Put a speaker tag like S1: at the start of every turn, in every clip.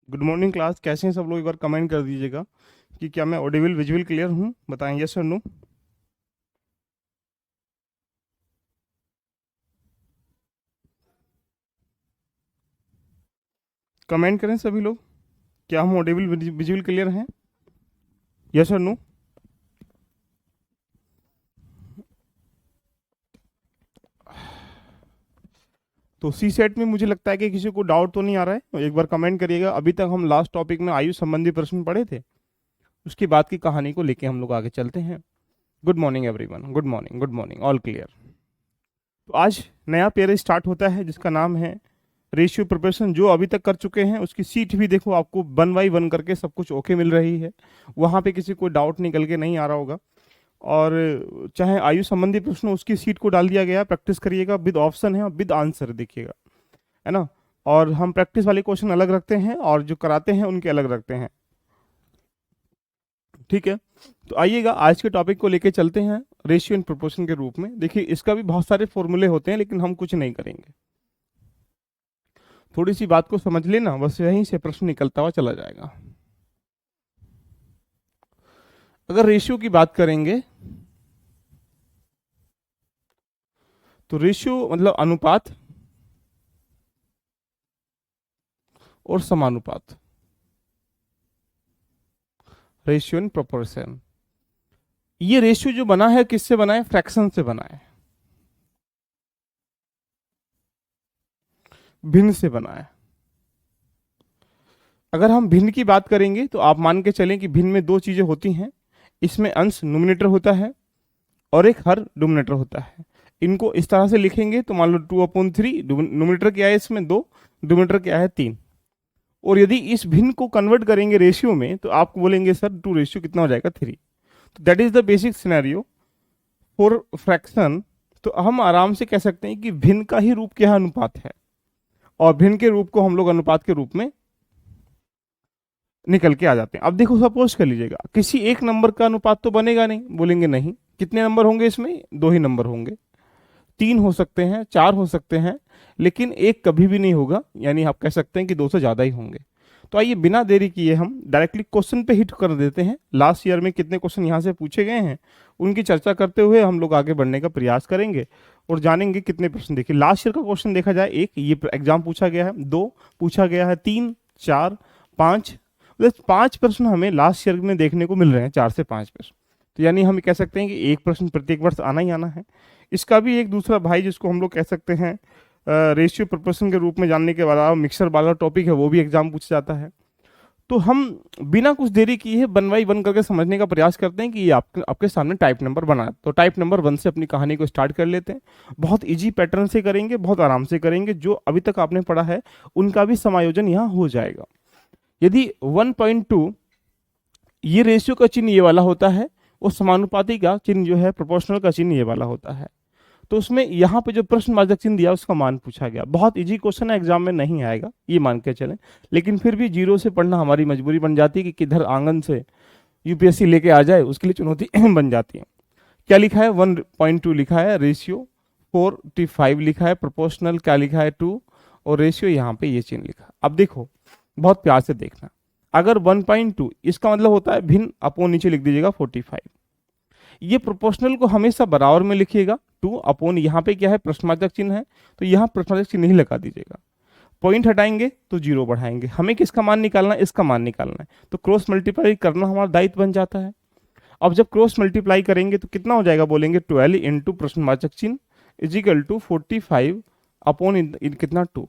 S1: Good morning class, कैसे हैं सब लोग? एक बार कमेंट कर दीजिएगा कि क्या मैं ऑडिबल विजुअल क्लियर हूँ। बताएं यस और नो। कमेंट करें सभी लोग, क्या हम ऑडिबल विजुअल क्लियर हैं? यस और नो। तो सी सेट में मुझे लगता है कि किसी को डाउट तो नहीं आ रहा है, तो एक बार कमेंट करिएगा। अभी तक हम लास्ट टॉपिक में आयु संबंधी प्रश्न पढ़े थे, उसके बाद की कहानी को लेके हम लोग आगे चलते हैं। Good morning everyone, good morning, good morning, all clear. तो आज नया पेयर स्टार्ट होता है जिसका नाम है रेशियो प्रोपोर्शन। जो अभी तक कर चुके हैं उसकी सीट भी देखो, आपको वन बाई वन करके सब कुछ ओके मिल रही है। वहाँ पे किसी को डाउट निकल के नहीं आ रहा होगा। और चाहे आयु संबंधी प्रश्न, उसकी सीट को डाल दिया गया, प्रैक्टिस करिएगा। विद ऑप्शन है और विद आंसर देखिएगा, है ना। और हम प्रैक्टिस वाले क्वेश्चन अलग रखते हैं और जो कराते हैं उनके अलग रखते हैं, ठीक है। तो आइएगा आज के टॉपिक को लेके चलते हैं रेशियो एंड प्रोपोर्शन के रूप में। देखिए इसका भी बहुत सारे फॉर्मूले होते हैं, लेकिन हम कुछ नहीं करेंगे। थोड़ी सी बात को समझ लेना, बस यहीं से प्रश्न निकलता हुआ चला जाएगा। अगर रेशियो की बात करेंगे तो रेशियो मतलब अनुपात और समानुपात, रेशियो एंड प्रोपोर्शन। ये रेशियो जो बना है किससे बना है? फ्रैक्शन से बना है, भिन्न से बना है। अगर हम भिन्न की बात करेंगे तो आप मान के चलें कि भिन्न में दो चीजें होती हैं। इसमें अंश न्यूमिनेटर होता है और एक हर डोमिनेटर होता है। इनको इस तरह से लिखेंगे तो मान लो 2/3, न्यूमिनेटर क्या है इसमें 2, डोमिनेटर क्या है 3। और यदि इस भिन्न को कन्वर्ट करेंगे रेशियो में तो आप बोलेंगे सर 2 रेशियो कितना हो जाएगा 3। तो that is the basic scenario for fraction. तो हम आराम से कह सकते हैं कि भिन्न का ही रूप क्या है? अनुपात है। और भिन्न के रूप को हम लोग अनुपात के रूप में निकल के आ जाते हैं। अब देखो सपोज कर लीजिएगा किसी एक नंबर का अनुपात तो बनेगा नहीं, बोलेंगे नहीं। कितने नंबर होंगे इसमें? दो ही नंबर होंगे। तीन हो सकते हैं, चार हो सकते हैं, लेकिन एक कभी भी नहीं होगा। यानी आप कह सकते हैं कि दो से ज्यादा ही होंगे। तो आइए बिना देरी किए हम डायरेक्टली क्वेश्चन पे हिट कर देते हैं। लास्ट ईयर में कितने क्वेश्चन यहाँ से पूछे गए हैं उनकी चर्चा करते हुए हम लोग आगे बढ़ने का प्रयास करेंगे और जानेंगे कितने प्रश्न। देखिए लास्ट ईयर का क्वेश्चन देखा जाए, एक ये एग्जाम पूछा गया है, दो पूछा गया है, तीन, चार, पाँच। मतलब 5 प्रश्न हमें लास्ट ईयर में देखने को मिल रहे हैं, 4 से 5 प्रश्न। तो यानी हम कह सकते हैं कि एक प्रश्न प्रत्येक वर्ष आना ही आना है। इसका भी एक दूसरा भाई जिसको हम लोग कह सकते हैं रेशियो प्रोपोर्शन के रूप में जानने के बाद मिक्सर वाला टॉपिक है, वो भी एग्जाम पूछा जाता है। तो हम बिना कुछ देरी किए वन बाई वन करके समझने का प्रयास करते हैं कि ये आपके सामने टाइप नंबर बना है। तो टाइप नंबर 1 से अपनी कहानी को स्टार्ट कर लेते हैं। बहुत इजी पैटर्न से करेंगे, बहुत आराम से करेंगे। जो अभी तक आपने पढ़ा है उनका भी समायोजन यहाँ हो जाएगा। यदि 1.2 ये रेशियो का चिन्ह ये वाला होता है और समानुपाती का चिन्ह जो है, प्रोपोर्शनल का चिन्ह ये वाला होता है, तो उसमें यहाँ पे जो प्रश्नवाचक चिन्ह दिया उसका मान पूछा गया। बहुत इजी क्वेश्चन है, एग्जाम में नहीं आएगा ये मान के चलें। लेकिन फिर भी जीरो से पढ़ना हमारी मजबूरी बन जाती है कि किधर आंगन से यूपीएससी लेके आ जाए, उसके लिए चुनौती बन जाती है। क्या लिखा है? 1.2 लिखा है, रेशियो 45 लिखा है, प्रोपोर्शनल क्या लिखा है 2, और रेशियो यहाँ पे ये चिन्ह लिखा। अब देखो बहुत प्यार से देखना, अगर 1.2 इसका मतलब होता है भिन्न, अपोन नीचे लिख दीजिएगा 45। ये प्रोपोर्शनल को हमेशा बराबर में लिखिएगा, 2 अपोन यहाँ पे क्या है? प्रश्नवाचक चिन्ह है, तो यहाँ प्रश्नवाचक चिन्ह नहीं लगा दीजिएगा। पॉइंट हटाएंगे तो जीरो बढ़ाएंगे। हमें किसका मान निकालना है? इसका मान निकालना है। तो क्रॉस मल्टीप्लाई करना हमारा दायित्व बन जाता है। अब जब क्रॉस मल्टीप्लाई करेंगे तो कितना हो जाएगा? बोलेंगे 12 इंटू प्रश्नवाचक चिन्ह इजिकल टू 45 अपॉन कितना 2।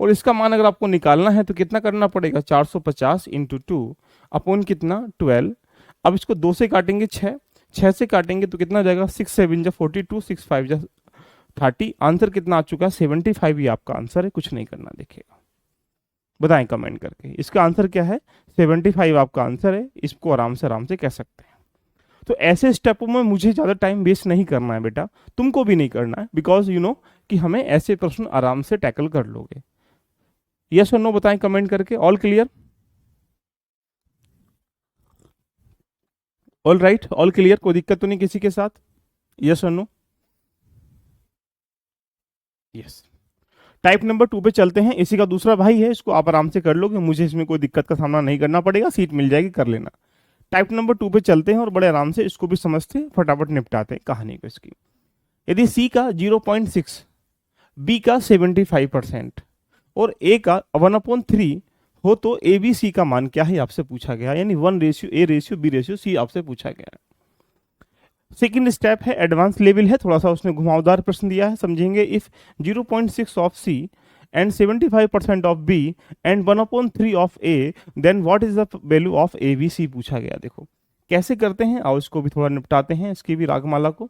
S1: और इसका मान अगर आपको निकालना है तो कितना करना पड़ेगा? 450 इंटू 2 अपॉन कितना 12। अब इसको 2 से काटेंगे 6, 6 से काटेंगे तो कितना हो जाएगा? 6 7 जा 42, 6 5 जा 30। आंसर कितना आ चुका है? 75 ही आपका आंसर है, कुछ नहीं करना। देखिएगा, बताएं कमेंट करके इसका आंसर क्या है। 75 आपका आंसर है, इसको आराम से कह सकते हैं। तो ऐसे स्टेपों में मुझे ज़्यादा टाइम वेस्ट नहीं करना है बेटा, तुमको भी नहीं करना है, बिकॉज यू नो कि हमें ऐसे प्रश्न आराम से टैकल कर लोगे। यस और नो बताएं कमेंट करके। All clear? All right, all clear, कोई दिक्कत तो नहीं किसी के साथ? यस और नो? यस। टाइप नंबर 2 पे चलते हैं, इसी का दूसरा भाई है, इसको आप आराम से कर लोगे, मुझे इसमें कोई दिक्कत का सामना नहीं करना पड़ेगा, सीट मिल जाएगी, कर लेना। टाइप नंबर 2 पे चलते हैं और बड़े आराम से इसको भी समझते हैं, फटाफट निपटाते हैं कहानी को इसकी। यदि सी का 0.6, बी का 75% और ए का 1/3 हो तो ए बी सी का मान क्या है आपसे पूछा गया, यानी 1:A:B:C आपसे पूछा गया है। सेकेंड स्टेप है एडवांस लेवल है, थोड़ा सा उसने घुमावदार प्रश्न दिया है, समझेंगे। If 0.6 of C and 75% of B and 1/3 of A, then what is the value of A B C पूछा गया। देखो कैसे करते हैं, आओ इसको भी थोड़ा निपटाते हैं, इसकी भी रागमाला को।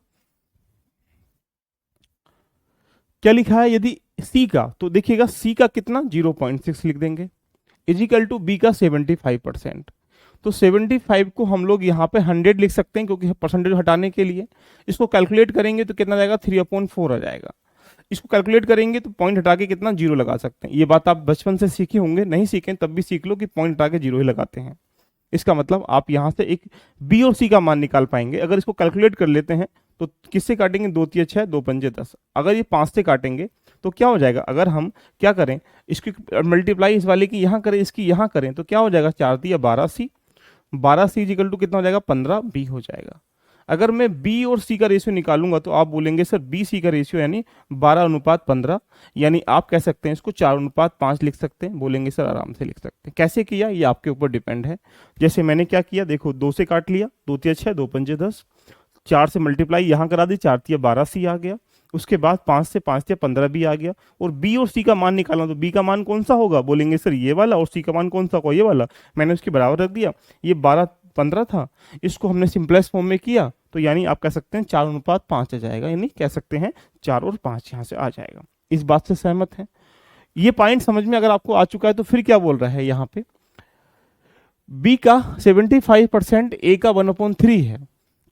S1: क्या लिखा है, यदि सी का, तो देखिएगा सी का कितना 0.6 लिख देंगे, इजिकल टू बी का 75%। तो 75 को हम लोग यहाँ पे 100 लिख सकते हैं, क्योंकि परसेंटेज हटाने के लिए। इसको कैलकुलेट करेंगे तो कितना जाएगा, 3/4 आ जाएगा। इसको कैलकुलेट करेंगे तो पॉइंट हटा के कितना, 0 लगा सकते हैं। ये बात आप बचपन से सीखे होंगे, नहीं सीखें तब भी सीख लो कि पॉइंट हटा के 0 ही लगाते हैं। इसका मतलब आप यहाँ से एक बी और सी का मान निकाल पाएंगे। अगर इसको कैलकुलेट कर लेते हैं तो किससे काटेंगे, 2 × 6 2 × 5 10। अगर ये 5 से काटेंगे तो क्या हो जाएगा, अगर हम क्या करें, इसकी मल्टीप्लाई इस वाले की यहाँ करें, इसकी यहाँ करें, तो क्या हो जाएगा, 4 × 12C, 12C इक्वल टू कितना हो जाएगा, 15B हो जाएगा। अगर मैं बी और सी का रेशियो निकालूंगा तो आप बोलेंगे सर बी सी का रेशियो यानी 12:15, यानी आप कह सकते हैं इसको 4:5 लिख सकते हैं। बोलेंगे सर आराम से लिख सकते हैं। कैसे किया ये आपके ऊपर डिपेंड है। जैसे मैंने क्या किया, देखो 2 से काट लिया, 2 × 6 2 × 5 10, 4 से मल्टीप्लाई यहाँ करा दी, 4 × 12C आ गया। उसके बाद 5 से 5 × 15B आ गया। और बी और सी का मान निकालना, तो बी का मान कौन सा होगा, बोलेंगे सर ये वाला, और सी का मान कौन सा होगा, ये वाला। मैंने उसके बराबर रख दिया, ये 12:15 था, इसको हमने सिंपलेस्ट फॉर्म में किया, तो यानी आप कह सकते हैं 4:5 आ जाएगा, यानी कह सकते हैं 4 और 5 यहाँ से आ जाएगा। इस बात से सहमत है। ये पॉइंट समझ में अगर आपको आ चुका है तो फिर क्या बोल रहा है यहाँ पे, बी का 75%, ए का 1/3 है।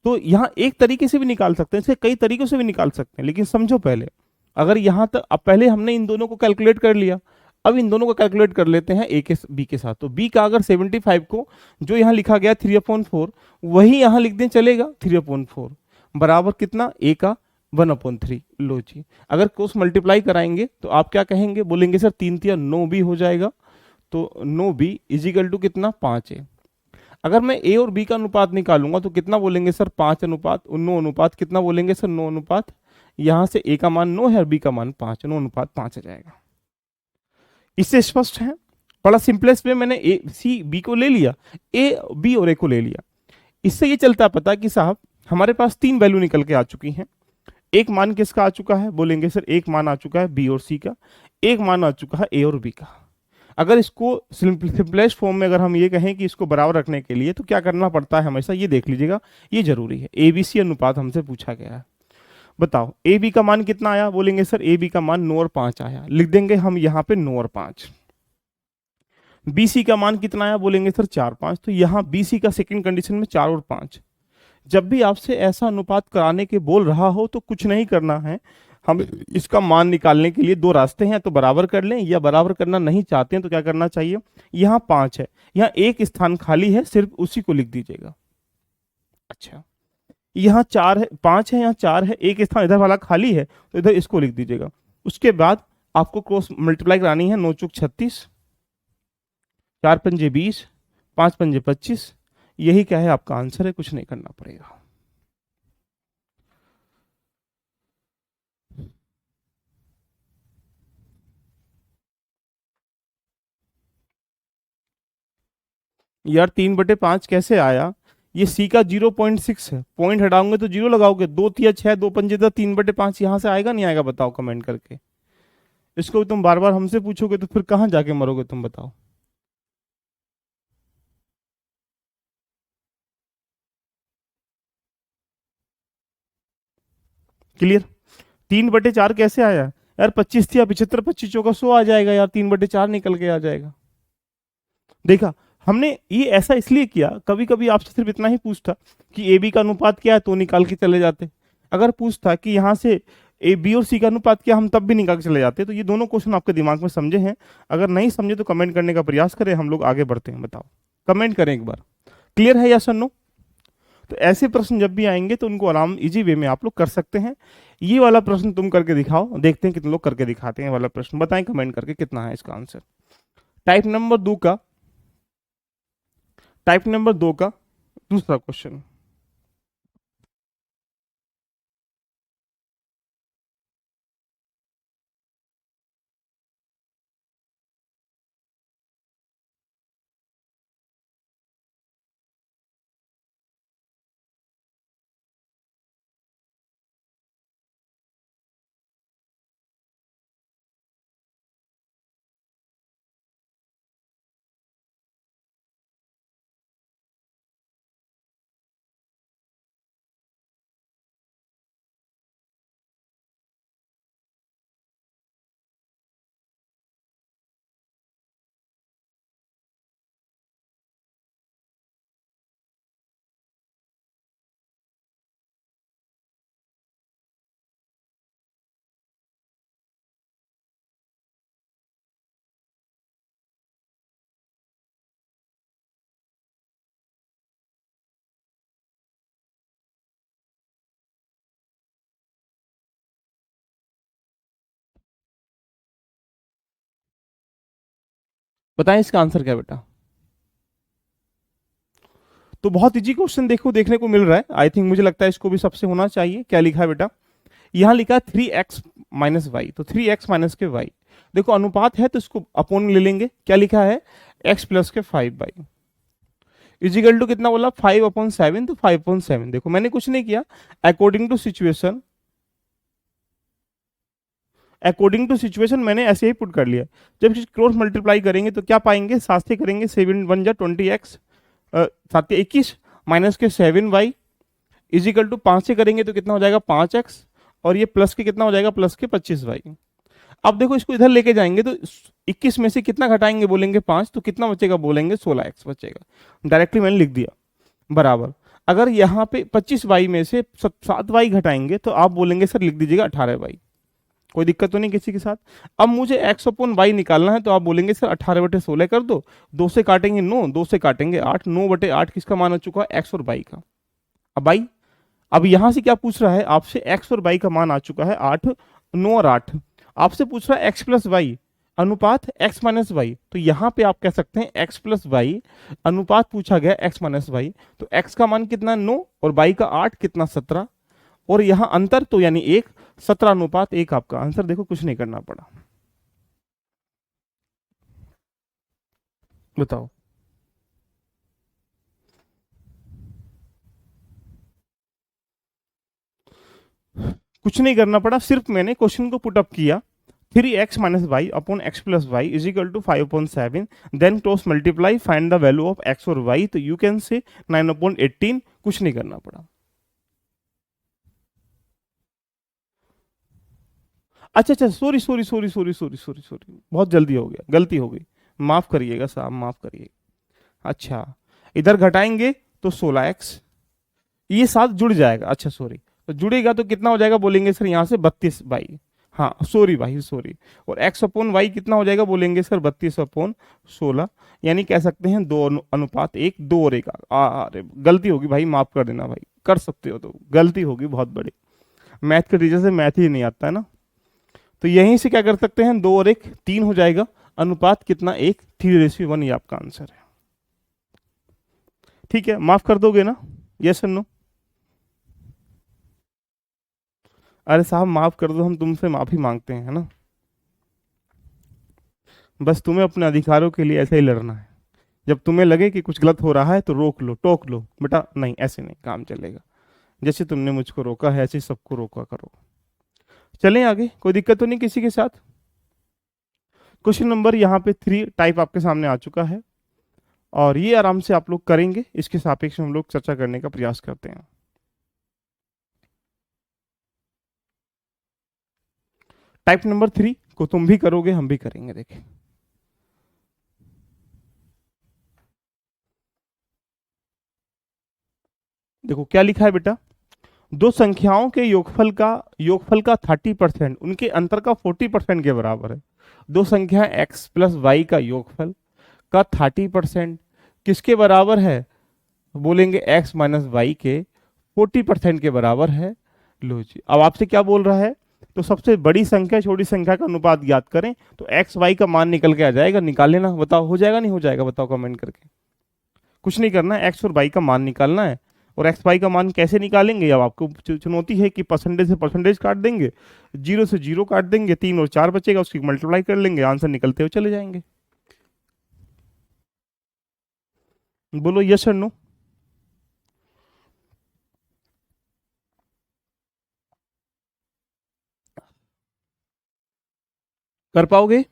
S1: तो यहाँ एक तरीके से भी निकाल सकते हैं, इसे कई तरीकों से भी निकाल सकते हैं, लेकिन समझो पहले, अगर यहाँ तक, अब पहले हमने इन दोनों को कैलकुलेट कर लिया, अब इन दोनों को कैलकुलेट कर लेते हैं ए के बी के साथ। तो बी का अगर 75 को जो यहाँ लिखा गया 3/4 वही यहाँ लिख दें, चलेगा, 3/4 बराबर कितना, ए का 1/3। लो जी, अगर क्रॉस मल्टीप्लाई कराएंगे तो आप क्या कहेंगे, बोलेंगे सर 3 × 9 भी हो जाएगा, तो 9B इजिकल टू कितना, 5 है। अगर मैं ए और बी का अनुपात निकालूंगा तो कितना बोलेंगे सर, 5:9 अनुपात कितना बोलेंगे सर, 9 अनुपात, यहां से ए का मान 9 है और बी का मान 5, 9:5 आ जाएगा। इससे स्पष्ट है, बड़ा सिंपलेस्ट वे, मैंने ए सी बी को ले लिया, ए बी और ए को ले लिया। इससे ये चलता पता कि साहब हमारे पास 3 वैल्यू निकल के आ चुकी हैं। एक मान किसका आ चुका है, बोलेंगे सर एक मान आ चुका है बी और सी का, एक मान आ चुका है ए और बी का। अगर इसको सिंपलेस्ट फॉर्म में अगर हम ये कहें कि इसको बराबर रखने के लिए तो क्या करना पड़ता है, हमेशा ये देख लीजिएगा, ये जरूरी है। ए बी सी अनुपात हमसे पूछा गया है, बताओ ए बी का मान कितना आया, बोलेंगे सर ए बी का मान 9 और 5 आया, लिख देंगे हम यहाँ पे 9 और 5। बी सी का मान कितना आया, बोलेंगे सर 4 5, तो यहाँ बी सी का सेकंड कंडीशन में 4 और 5। जब भी आपसे ऐसा अनुपात कराने के बोल रहा हो तो कुछ नहीं करना है, हम इसका मान निकालने के लिए 2 रास्ते हैं, तो बराबर कर लें, या बराबर करना नहीं चाहते हैं तो क्या करना चाहिए, यहाँ 5 है, यहाँ एक स्थान खाली है, सिर्फ उसी को लिख दीजिएगा। अच्छा, यहाँ 4 है, 5 है, यहाँ 4 है, एक स्थान इधर वाला खाली है तो इधर इसको लिख दीजिएगा। उसके बाद आपको क्रॉस मल्टीप्लाई करानी है, 9 × 36, 4 × 5 20, 5 × 5 25, यही क्या है आपका आंसर है, कुछ नहीं करना पड़ेगा। यार 3/5 कैसे आया, ये सी का 0.6 है, पॉइंट हटाओगे तो 0 लगाओगे, 2 × 6 2 × 5 3/5 यहाँ से आएगा नहीं आएगा, बताओ कमेंट करके। इसको तुम बार बार हमसे पूछोगे तो फिर कहाँ जाके मरोगे तुम, बताओ। क्लियर। 3/4 कैसे आया यार, 25 थी, 75 25 चौका 100 आ जाएगा यार, 3/4 निकल के आ जाएगा। देखा, हमने ये ऐसा इसलिए किया, कभी कभी आपसे सिर्फ इतना ही पूछता कि ए बी का अनुपात क्या है तो निकाल के चले जाते। अगर पूछता कि यहाँ से ए बी और सी का अनुपात क्या, हम तब भी निकाल के चले जाते। तो ये दोनों क्वेश्चन आपके दिमाग में समझे हैं, अगर नहीं समझे तो कमेंट करने का प्रयास करें, हम लोग आगे बढ़ते हैं। बताओ, कमेंट करें एक बार, क्लियर है या सर नो। तो ऐसे प्रश्न जब भी आएंगे तो उनको आराम इजी वे में आप लोग कर सकते हैं। ये वाला प्रश्न तुम करके दिखाओ, देखते हैं कितने लोग करके दिखाते हैं वाला प्रश्न, बताएं कमेंट करके कितना है इसका आंसर। टाइप नंबर 2 का, टाइप नंबर 2 का दूसरा क्वेश्चन। बताएं इसका आंसर क्या बेटा। तो बहुत इजी क्वेश्चन देखो देखने को मिल रहा है, आई थिंक मुझे लगता है इसको भी सबसे होना चाहिए। क्या लिखा है बेटा, यहाँ लिखा 3x माइनस वाई, तो 3x माइनस के y, देखो अनुपात है तो इसको अपोन में ले लेंगे। क्या लिखा है, x प्लस के 5y इजिकल टू कितना बोला, 5/7, तो 5/7। देखो मैंने कुछ नहीं किया, according to situation, according to situation मैंने ऐसे ही पुट कर लिया। जब क्रॉस मल्टीप्लाई करेंगे तो क्या पाएंगे, 7 से करेंगे 7 1 जा 20x, 7 के 21 माइनस के 7y इजिकल टू 5 से करेंगे तो कितना हो जाएगा 5x, और ये प्लस के कितना हो जाएगा, प्लस के 25y। अब देखो इसको इधर लेके जाएंगे तो 21 में से कितना घटाएंगे, बोलेंगे 5, तो कितना बचेगा, बोलेंगे 16x बचेगा। डायरेक्टली मैंने लिख दिया बराबर। अगर यहाँ पे 25y में से 7y घटाएंगे तो आप बोलेंगे सर लिख दीजिएगा 18y। कोई दिक्कत तो नहीं किसी के साथ। अब मुझे x अपॉन y निकालना है तो आप बोलेंगे सर 18/16 कर दो, 2 से काटेंगे 9, 2 से काटेंगे 8, 9/8 किसका मान आ चुका है, x और y का। अब y, अब यहां से क्या पूछ रहा है आपसे, x और y का मान आ चुका है 8, 9 और 8। आपसे पूछ रहा है x प्लस वाई अनुपात x माइनस वाई, तो यहां पे आप कह सकते हैं x प्लस वाई अनुपात पूछा गया x माइनस वाई, तो x का मान कितना 9 और y का 8 कितना 17, और यहां अंतर तो यानी 1, 17:1 आपका आंसर। देखो कुछ नहीं करना पड़ा, बताओ। कुछ नहीं करना पड़ा, सिर्फ मैंने क्वेश्चन को पुट अप किया, 3x minus y upon x plus y is equal to 5/7, then cross multiply, find the value of x और y, तो यू कैन से 9/18। कुछ नहीं करना पड़ा। अच्छा अच्छा, sorry sorry sorry sorry sorry sorry sorry, बहुत जल्दी हो गया, गलती हो गई, माफ करिएगा साहब, माफ करिएगा। अच्छा, इधर घटाएंगे तो 16x, ये साथ जुड़ जाएगा, अच्छा सॉरी, तो जुड़ेगा तो कितना हो जाएगा, बोलेंगे सर यहाँ से 32 बाई, हाँ सॉरी भाई सॉरी, और x अपॉन वाई कितना हो जाएगा, बोलेंगे सर 32/16, यानी कह सकते हैं 2 अनुपात 1, 2 और 1। अरे गलती होगी भाई, माफ कर देना भाई, कर सकते हो, तो गलती होगी बहुत बड़ी, मैथ के टीचर से मैथ ही नहीं आता है ना। तो यहीं से क्या कर सकते हैं, 2 और 1 3 हो जाएगा, अनुपात कितना 1, 3:1, ये आपका आंसर है। ठीक है, माफ कर दोगे ना, यस और नो। अरे साहब माफ कर दो, हम तुमसे माफी मांगते हैं, है ना। बस तुम्हें अपने अधिकारों के लिए ऐसे ही लड़ना है, जब तुम्हें लगे कि कुछ गलत हो रहा है तो रोक लो, टोक लो बेटा, नहीं ऐसे नहीं काम चलेगा, जैसे तुमने मुझको रोका है ऐसे सबको रोका करो। चलें आगे, कोई दिक्कत तो नहीं किसी के साथ। क्वेश्चन नंबर यहाँ पे 3 टाइप आपके सामने आ चुका है, और ये आराम से आप लोग करेंगे, इसके सापेक्ष हम लोग चर्चा करने का प्रयास करते हैं। टाइप नंबर 3 को तुम भी करोगे, हम भी करेंगे, देखें। देखो क्या लिखा है बेटा, दो संख्याओं के योगफल का 30% उनके अंतर का 40% के बराबर है। दो संख्या x प्लस वाई का योगफल का 30% किसके बराबर है, बोलेंगे x माइनस वाई के 40% के बराबर है। लो जी, अब आपसे क्या बोल रहा है, तो सबसे बड़ी संख्या छोटी संख्या का अनुपात ज्ञात करें, तो एक्स वाई का मान निकल के आ जाएगा, निकाल लेना। बताओ हो जाएगा नहीं हो जाएगा, बताओ कमेंट करके। कुछ नहीं करना है, एक्स और वाई का मान निकालना है। और एक्स वाई का मान कैसे निकालेंगे, अब आपको चुनौती है कि परसेंटेज से परसेंटेज काट देंगे, जीरो से जीरो काट देंगे, 3 और 4 बचेगा, उसकी मल्टीप्लाई कर लेंगे, आंसर निकलते हुए चले जाएंगे। बोलो यस और नो। कर पाओगे?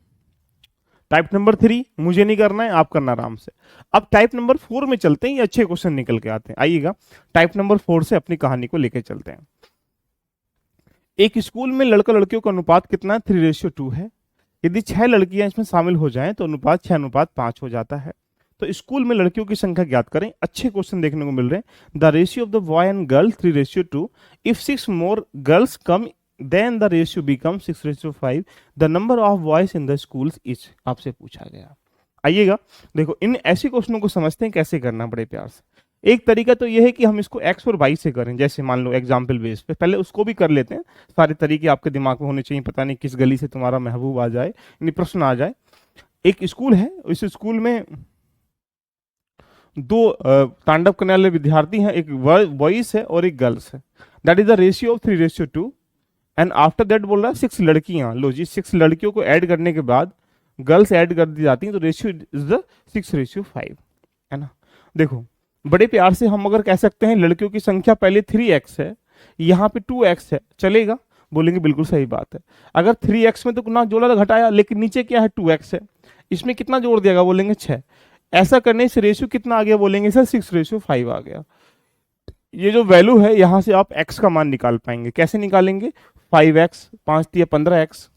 S1: टाइप नंबर 3 मुझे नहीं करना है, आप करना आराम से। अब टाइप नंबर 4 में चलते हैं, ये अच्छे क्वेश्चन निकल के आते हैं, आइएगा। टाइप नंबर 4 से अपनी कहानी को लेकर चलते हैं। एक स्कूल में लड़का लड़कियों का अनुपात कितना है, 3:2 है। यदि 6 लड़कियां इसमें शामिल हो जाएं तो अनुपात 6:5 हो जाता है। तो स्कूल में लड़कियों की संख्या ज्ञात करें। अच्छे क्वेश्चन देखने को मिल रहे हैं। The ratio of the boy and girl 3:2। If 6 more girls come then the ratio become 6:5। The number of boys in the schools is, आपसे पूछा गया। आइएगा, देखो इन ऐसे क्वेश्चनों को समझते हैं कैसे करना, बड़े प्यार से। एक तरीका तो यह है कि हम इसको एक्स और वाई से करें, जैसे मान लो एग्जाम्पल बेस पे, पहले उसको भी कर लेते हैं। सारे तरीके आपके दिमाग में होने चाहिए, पता नहीं किस गली से तुम्हारा महबूब आ जाए, यानी प्रश्न आ जाए। एक स्कूल है, इस स्कूल में दो तांडव करने वाले विद्यार्थी हैं, एक बॉयज है और एक गर्ल्स है। That is the ratio of 3:2। And after that बोल रहा है 6 लड़कियां। लो जी, 6 लड़कियों को ऐड करने के बाद गर्ल्स ऐड कर दी जाती हैं, तो रेशियो इज द 6:5, है ना। देखो बड़े प्यार से हम अगर कह सकते हैं लड़कियों की संख्या पहले 3x है, यहाँ पे 2x है, चलेगा? बोलेंगे बिल्कुल सही बात है। अगर 3x में तो ना जोड़ा घटाया, लेकिन नीचे क्या है 2x है, इसमें कितना जोड़ दिया, बोलेंगे 6। ऐसा करने से रेशियो कितना आ गया, बोलेंगे सर 6:5 आ गया। ये जो वैल्यू है यहां से आप x का मान निकाल पाएंगे। कैसे निकालेंगे, 5x 5 या 15x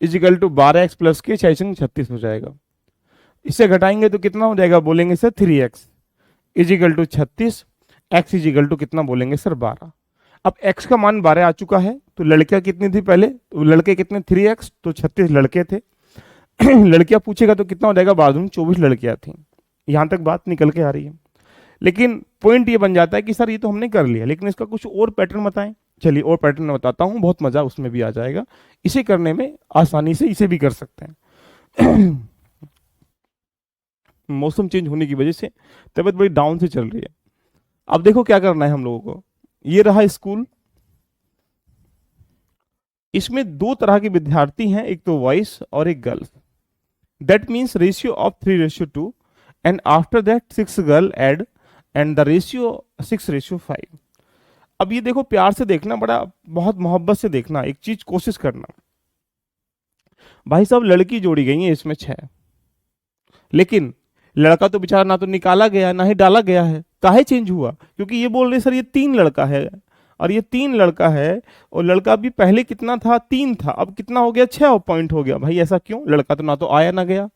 S1: is equal to 12x plus के 6×36 हो जाएगा। इससे घटाएंगे तो कितना हो जाएगा, बोलेंगे sir 3x equal to 36, x equal to कितना, बोलेंगे सर 12। अब x का मान 12 आ चुका है, तो लड़कियां कितनी थी पहले, तो लड़के कितने, 3x, तो 36 लड़के थे। लड़कियां पूछेगा तो कितना हो जाएगा, बाजू में 24 लड़कियां थी। यहां तक बात निकल के आ रही है। लेकिन पॉइंट ये बन जाता है कि सर ये तो हमने कर लिया, लेकिन इसका कुछ और पैटर्न बताएं। चलिए और पैटर्न मैं बताता हूं, बहुत मजा उसमें भी आ जाएगा। इसे करने में आसानी से इसे भी कर सकते हैं। मौसम चेंज होने की वजह से तबीयत बड़ी डाउन से चल रही है। अब देखो क्या करना है हम लोगों को। ये रहा स्कूल, इसमें दो तरह के विद्यार्थी हैं, एक तो बॉयज और एक girls. That means ratio of 3:2 and after that 6 girl add and the ratio 6:5। अब ये देखो प्यार से देखना, बड़ा बहुत मोहब्बत से देखना, एक चीज कोशिश करना। भाई साहब लड़की जोड़ी गई है इसमें 6, लेकिन लड़का तो बेचारा ना तो निकाला गया ना ही डाला गया है। काहे चेंज हुआ, क्योंकि ये बोल रहे सर ये 3 लड़का है, और ये 3 लड़का है, और लड़का भी पहले कितना था, 3 था, अब कितना हो गया, 6 पॉइंट हो गया। भाई ऐसा क्यों, लड़का तो ना तो आया ना गया।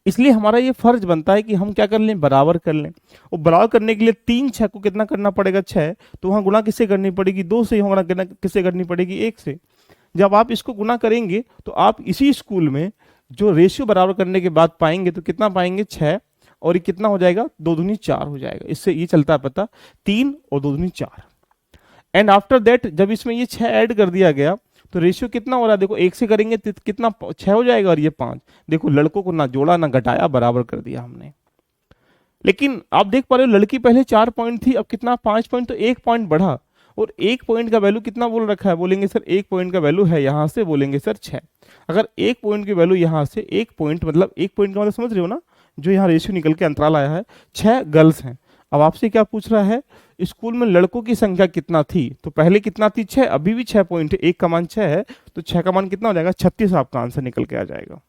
S1: इसलिए हमारा ये फर्ज बनता है कि हम क्या कर लें, बराबर कर लें। और बराबर करने के लिए 3 6 को कितना करना पड़ेगा, 6, तो वहां गुणा किससे करनी पड़ेगी, 2 से। गुणा किससे करनी पड़ेगी, 1 से। जब आप इसको गुना करेंगे तो आप इसी स्कूल में जो रेशियो बराबर करने के बाद पाएंगे, तो कितना पाएंगे, 6, और ये कितना हो जाएगा, 2 दूनी 4 हो जाएगा। इससे ये चलता है पता, 3 और 2 दूनी 4। एंड आफ्टर दैट जब इसमें ये 6 ऐड कर दिया गया तो रेशियो कितना हो रहा है, देखो 1 से करेंगे तो कितना, 6 हो जाएगा, और ये 5। देखो लड़कों को ना जोड़ा ना घटाया, बराबर कर दिया हमने। लेकिन आप देख पा रहे हो लड़की पहले 4 पॉइंट थी, अब कितना, 5 पॉइंट, तो 1 पॉइंट बढ़ा। और 1 पॉइंट का वैल्यू कितना बोल रखा है, बोलेंगे सर 1 पॉइंट का वैल्यू है यहां से, बोलेंगे सर 6। अगर 1 पॉइंट की वैल्यू यहां से 1 पॉइंट, मतलब 1 पॉइंट का मतलब समझ रहे हो ना, जो यहाँ रेशियो निकल के अंतराल आया है, 6 गर्ल्स हैं। अब आपसे क्या पूछ रहा है, स्कूल में लड़कों की संख्या कितना थी, तो पहले कितना थी, 6, अभी भी 6 पॉइंट है, 1 का मान 6 है, तो 6 का मान कितना हो जाएगा, 36। आपका आंसर निकल के आ जाएगा।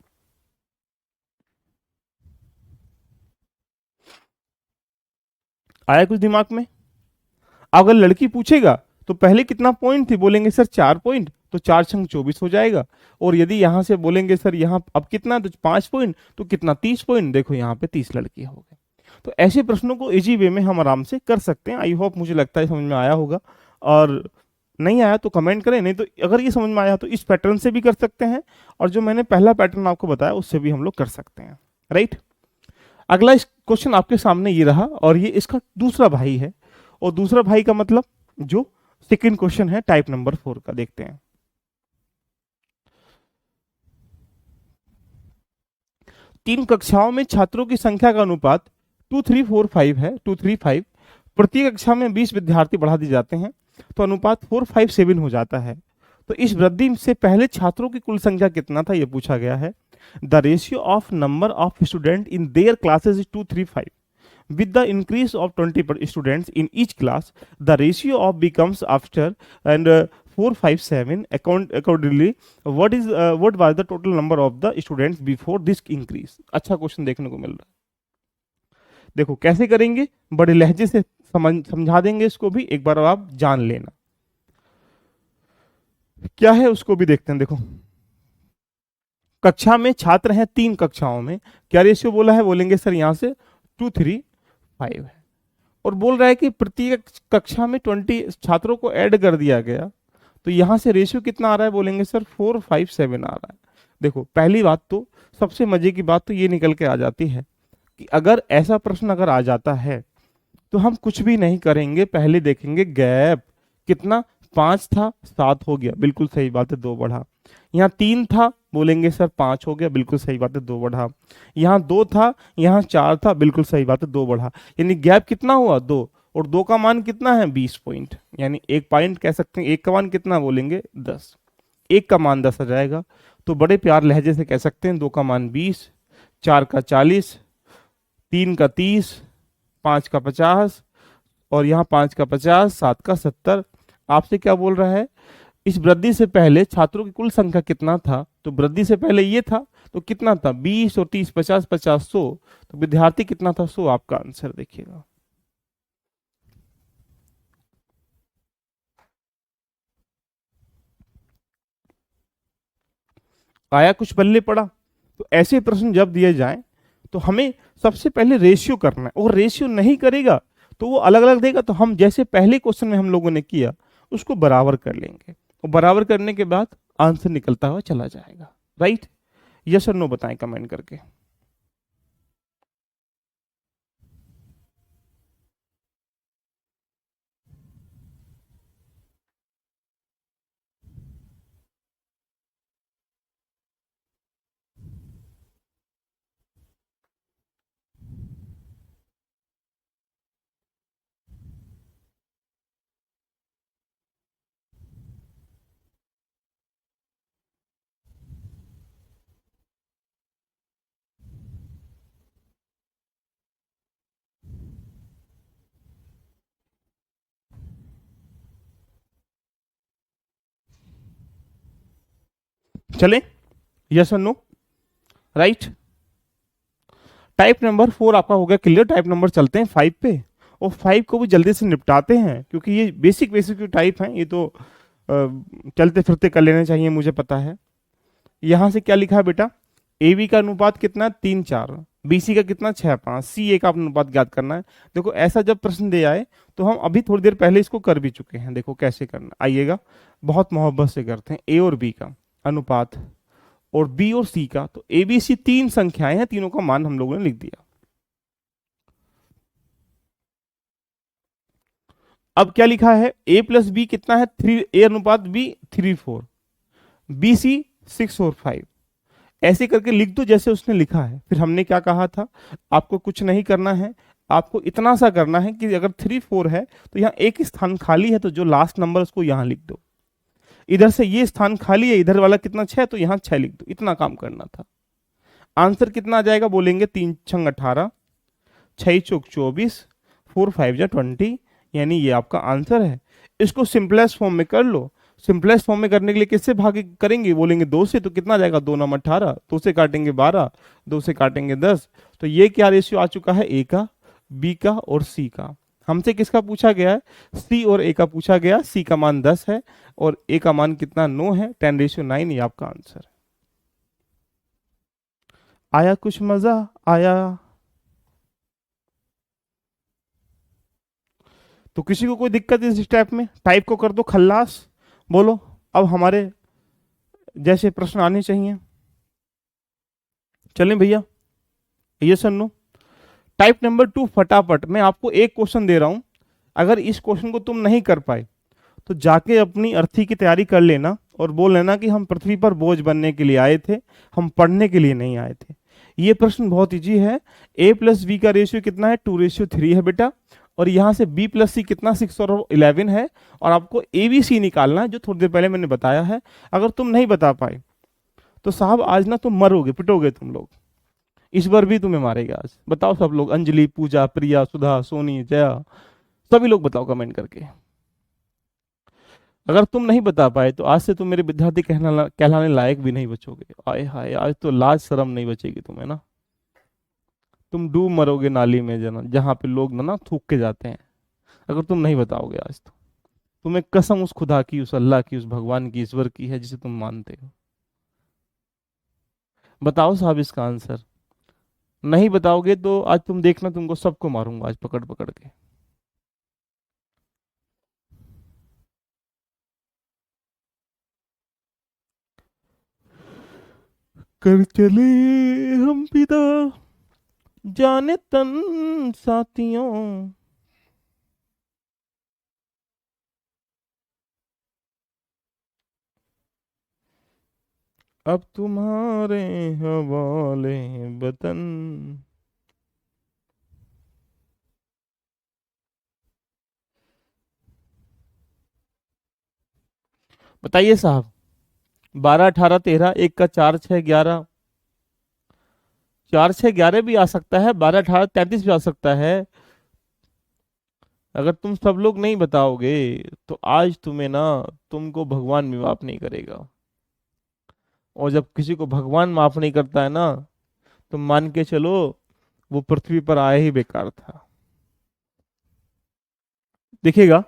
S1: आया कुछ दिमाग में? अगर लड़की पूछेगा तो पहले कितना पॉइंट थी, बोलेंगे सर 4 पॉइंट, तो 4 छंग 24 हो जाएगा। और यदि यहां से बोलेंगे सर यहाँ अब कितना, तो 5 पॉइंट, तो कितना, 30 पॉइंट। देखो यहाँ पे 30 लड़की हो गए। तो ऐसे प्रश्नों को इजी वे में हम आराम से कर सकते हैं। आई होप, मुझे लगता है समझ में आया होगा, और नहीं आया तो कमेंट करें, नहीं तो अगर ये समझ में आया तो इस पैटर्न से भी कर सकते हैं, और जो मैंने पहला पैटर्न आपको बताया उससे भी हम लोग कर सकते हैं, राइट। अगला क्वेश्चन आपके सामने ये रहा और ये इसका दूसरा भाई है, और दूसरा भाई का मतलब जो सेकंड क्वेश्चन है टाइप नंबर 4 का, देखते हैं। तीन कक्षाओं में छात्रों की संख्या का अनुपात 2345 है, 235। प्रति कक्षा में 20 विद्यार्थी बढ़ा दिए जाते हैं तो अनुपात 457 हो जाता है। तो इस वृद्धि से पहले छात्रों की कुल संख्या कितना था, यह पूछा गया है। The ratio of number of student in their classes is 235। With the increase of 20 students in each class, the ratio of becomes after and 457. Accordingly, what was the total number of the students before this increase? अच्छा question देखने को मिल रहा है। देखो कैसे करेंगे, बड़े लहजे से समझा देंगे इसको भी, एक बार आप जान लेना क्या है उसको भी देखते हैं। देखो कक्षा में छात्र हैं, 3 कक्षाओं में, क्या रेशियो बोला है, बोलेंगे सर यहां से 235 है, और बोल रहा है कि प्रत्येक कक्षा में 20 छात्रों को ऐड कर दिया गया, तो यहां से रेशियो कितना आ रहा है, बोलेंगे सर 457 आ रहा है। देखो पहली बात तो, सबसे मजे की बात तो ये निकल के आ जाती है कि अगर ऐसा प्रश्न अगर आ जाता है तो हम कुछ भी नहीं करेंगे, पहले देखेंगे गैप कितना, 5 था 7 हो गया, बिल्कुल सही बात है 2 बढ़ा। यहाँ 3 था, बोलेंगे सर 5 हो गया, बिल्कुल सही बात है 2 बढ़ा। यहाँ 2 था, यहाँ 4 था, बिल्कुल सही बात है 2 बढ़ा। यानी गैप कितना हुआ, 2, और 2 का मान कितना है 20 पॉइंट, यानी 1 पॉइंट कह सकते हैं। 1 का मान कितना, बोलेंगे 10, 1 का मान 10 आ जाएगा। तो बड़े प्यार लहजे से कह सकते हैं 2 का मान 20, 4 का 40, 3 का 30, 5 का 50, और यहाँ 5 का 50, 7 का 70। आपसे क्या बोल रहा है, इस वृद्धि से पहले छात्रों की कुल संख्या कितना था, तो वृद्धि से पहले ये था, तो कितना था 20 और 30, 50, 50, 100, तो विद्यार्थी कितना था 100, आपका आंसर देखिएगा। आया कुछ पल्ले पड़ा। तो ऐसे प्रश्न जब दिए जाएं तो हमें सबसे पहले रेशियो करना है, और रेशियो नहीं करेगा तो वो अलग अलग देगा, तो हम जैसे पहले क्वेश्चन में हम लोगों ने किया उसको बराबर कर लेंगे, और बराबर करने के बाद आंसर निकलता हुआ चला जाएगा। राइट, यस और नो बताएं कमेंट करके। चले, यस और नो, राइट। टाइप नंबर 4 आपका हो गया क्लियर। टाइप नंबर चलते हैं 5 पे, और 5 को भी जल्दी से निपटाते हैं क्योंकि ये बेसिक बेसिक टाइप हैं, ये तो चलते फिरते कर लेने चाहिए, मुझे पता है। यहां से क्या लिखा है बेटा, ए बी का अनुपात कितना 3-4, बी सी का कितना 6-5, सी ए का अनुपात ज्ञात करना है। देखो ऐसा जब प्रश्न दे आए तो हम अभी थोड़ी देर पहले इसको कर भी चुके हैं। देखो कैसे करना, आइएगा बहुत मोहब्बत से करते हैं। ए और बी का अनुपात और बी और सी का, तो ए बी सी 3 संख्याएं हैं, तीनों का मान हम लोगों ने लिख दिया। अब क्या लिखा है, ए प्लस बी कितना है 3, ए अनुपात बी 3-4, बी सी 6 और 5, ऐसे करके लिख दो जैसे उसने लिखा है। फिर हमने क्या कहा था, आपको कुछ नहीं करना है, आपको इतना सा करना है कि अगर 3-4 है तो यहाँ एक स्थान खाली है, तो जो लास्ट नंबर उसको यहाँ लिख दो। इधर से ये स्थान खाली है, इधर वाला कितना 6, तो यहाँ 6 लिख दो, इतना काम करना था। आंसर कितना आ जाएगा, बोलेंगे 3×6 18, 6×4 24, 4×5 20, यानी ये आपका आंसर है। इसको सिंपलेस्ट फॉर्म में कर लो। सिंपलेस्ट फॉर्म में करने के लिए किससे भाग करेंगे, बोलेंगे 2 से, तो कितना आ जाएगा 2×9 18, 2 से काटेंगे 12, 2 से काटेंगे 10, तो ये क्या रेशियो आ चुका है, ए का, बी का और सी का। हमसे किसका पूछा गया है, सी और ए का पूछा गया। सी का मान 10 है और ए का मान कितना 9 है, 10:9, ये आपका आंसर है। आया कुछ मजा, आया? तो किसी को कोई दिक्कत इस टाइप में, टाइप को कर दो खल्लास, बोलो अब हमारे जैसे प्रश्न आने चाहिए। चलें भैया, यस और नो। टाइप नंबर 2, फटाफट मैं आपको एक क्वेश्चन दे रहा हूं, अगर इस क्वेश्चन को तुम नहीं कर पाए तो जाके अपनी अर्थी की तैयारी कर लेना और बोल लेना कि हम पृथ्वी पर बोझ बनने के लिए आए थे, हम पढ़ने के लिए नहीं आए थे। ये प्रश्न बहुत इजी है। ए प्लस बी का रेशियो कितना है? 2:3 है बेटा। और यहां से बी प्लस सी कितना? 6 और 11 है। और आपको ए बी सी निकालना है, जो थोड़ी देर पहले मैंने बताया है। अगर तुम नहीं बता पाए तो साहब आज ना तुम मरोगे, पिटोगे तुम लोग। ईश्वर भी तुम्हें मारेगा आज। बताओ सब लोग, अंजलि, पूजा, प्रिया, सुधा, सोनी, जया, सभी लोग बताओ कमेंट करके। अगर तुम नहीं बता पाए तो आज से तुम मेरे विद्यार्थी कहलाने लायक भी नहीं बचोगे। आए हाय, आज तो लाज शर्म नहीं बचेगी तुम्हें ना। तुम डूब मरोगे नाली में, जना जहाँ पे लोग ना थूक के जाते हैं, अगर तुम नहीं बताओगे आज तो। तुम्हें कसम उस खुदा की, उस अल्लाह की, उस भगवान की, ईश्वर की है जिसे तुम मानते हो। बताओ साहब इसका आंसर। नहीं बताओगे तो आज तुम देखना, तुमको सबको मारूंगा आज पकड़ पकड़ के। कर चले हम पिता जाने तन साथियों। अब तुम्हारे हवाले वतन। बताइए साहब। 12, 18, 13, एक का 4, 6, 11। 4, 6, 11 भी आ सकता है, 12, 18, 33 भी आ सकता है। अगर तुम सब लोग नहीं बताओगे तो आज तुम्हें ना, तुमको भगवान भी माफ नहीं करेगा। और जब किसी को भगवान माफ नहीं करता है ना, तो मान के चलो वो पृथ्वी पर आया ही बेकार था। देखिएगा,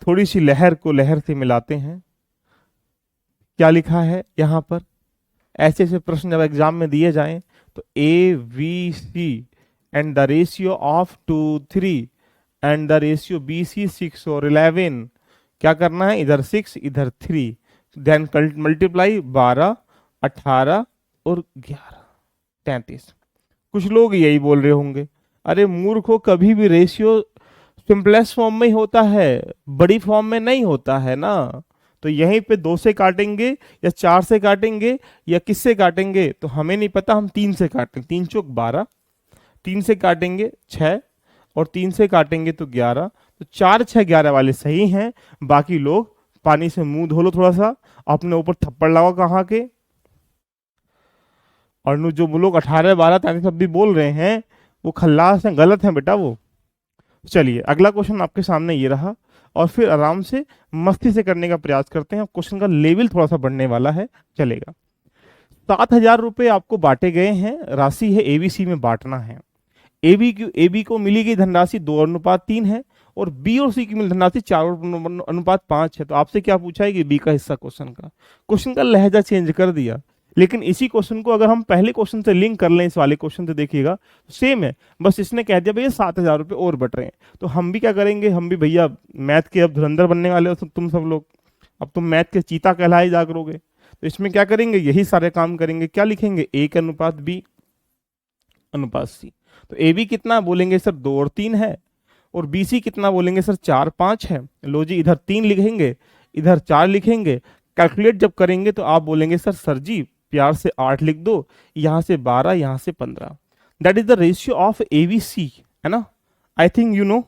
S1: थोड़ी सी लहर को लहर से मिलाते हैं। क्या लिखा है यहाँ पर? ऐसे ऐसे प्रश्न जब एग्जाम में दिए जाएं तो A B C and the ratio of 2, 3 and the ratio B C 6 और 11, क्या करना है? इधर 6 इधर 3, देन मल्टीप्लाई 12, 18 और 11, 33। कुछ लोग यही बोल रहे होंगे, अरे मूर्खों, कभी भी रेशियो सिंपलेस्ट फॉर्म में ही होता है, बड़ी फॉर्म में नहीं होता है ना। तो यहीं पे 2 से काटेंगे या 4 से काटेंगे या किससे काटेंगे तो हमें नहीं पता, हम 3 से काटेंगे। 3 चौक 12, 3 से काटेंगे 6 और 3 से काटेंगे तो 11। तो 4, 6, 11 वाले सही हैं। बाकी लोग पानी से मुंह धो लो थोड़ा सा, अपने ऊपर थप्पड़ लगाओ कहाँ के। और जो वो लोग 18, 12, 33 सब भी बोल रहे हैं, वो खल्लास हैं, गलत हैं बेटा वो। चलिए अगला क्वेश्चन आपके सामने ये रहा, और फिर आराम से मस्ती से करने का प्रयास करते हैं। क्वेश्चन का लेवल थोड़ा सा बढ़ने वाला है, चलेगा। 7,000 रुपए आपको बांटे गए हैं, राशि है एबीसी में बांटना है। एबी को मिली गई धनराशि 2:3 है, और बी और सी की मिली धनराशि 4:5 है। तो आपसे क्या पूछा है कि बी का हिस्सा क्वेश्चन का लहजा चेंज कर दिया। लेकिन इसी क्वेश्चन को अगर हम पहले क्वेश्चन से लिंक कर लें, इस वाले क्वेश्चन से देखिएगा सेम है, बस इसने कह दिया भैया 7,000 रुपये और बट रहे हैं। तो हम भी क्या करेंगे, हम भी भैया मैथ के अब धुरंधर बनने वाले हो तुम सब लोग। अब तुम मैथ के चीता कहलाए जा करोगे। तो इसमें क्या करेंगे, यही सारे काम करेंगे। क्या लिखेंगे? ए के अनुपात बी अनुपात सी। तो ए बी कितना बोलेंगे सर? 2 और 3 है। और बी सी कितना बोलेंगे सर? 4, 5 है। लो जी, इधर 3 लिखेंगे, इधर 4 लिखेंगे। कैलकुलेट जब करेंगे तो आप बोलेंगे सर जी प्यार से 8 लिख दो, यहां से 12, यहां से 15। That is the ratio of ABC, है ना? I think you know.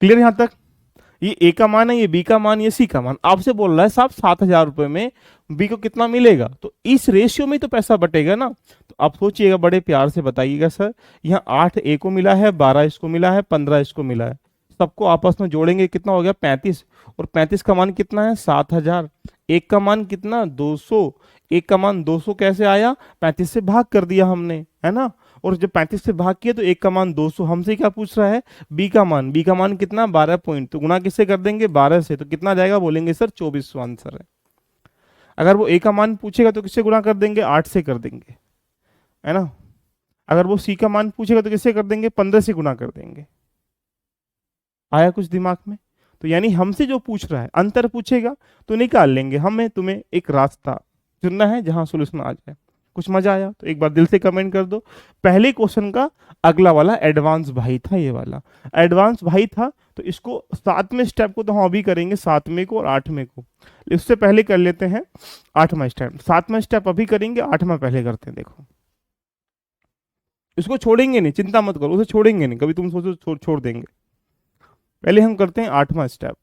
S1: Clear यहां तक? ये ए का मान है, ये बी का मान, ये सी का मान। आपसे बोल रहा है साहब 7,000 रुपए में बी को कितना मिलेगा, तो इस रेशियो में तो पैसा बटेगा ना। तो आप सोचिएगा, बड़े प्यार से बताइएगा सर, यहाँ 8 ए को मिला है, 12 इसको मिला है, 15 इसको मिला है। सबको आपस में जोड़ेंगे कितना हो गया? 35। और 35 का मान कितना है? 7,000। एक का मान कितना? 200। एक का मान 200 कैसे आया? 35 से भाग कर दिया हमने, है ना। और जब 35 से भाग किया तो एक का मान 200। हमसे क्या पूछ रहा है? बी का मान। बी का मान कितना? 12 पॉइंट। तो गुना किससे कर देंगे? 12 से। तो कितना जाएगा? बोलेंगे सर 2400 आंसर है। अगर वो ए का मान पूछेगा तो किससे गुना कर देंगे? 8 से कर देंगे, है ना। अगर वो सी का मान पूछेगा तो किससे कर देंगे? 15 से गुना कर देंगे। आया कुछ दिमाग में? तो यानी हमसे जो पूछ रहा है अंतर पूछेगा तो निकाल लेंगे, हमें तुम्हें एक रास्ता चुनना है जहां सोल्यूशन आ जाए। कुछ मजा आया तो एक बार दिल से कमेंट कर दो। पहले क्वेश्चन का अगला वाला एडवांस भाई था, ये वाला एडवांस भाई था। तो इसको 7वें स्टेप को तो हम अभी करेंगे, 7वें को और 8वें को। इससे पहले कर लेते हैं 8वां स्टेप। 7वां स्टेप अभी करेंगे, 8वां पहले करते हैं। देखो इसको छोड़ेंगे नहीं, चिंता मत करो, उसे छोड़ेंगे नहीं कभी, तुम सोचो छोड़ देंगे। पहले हम करते हैं 8वां स्टेप।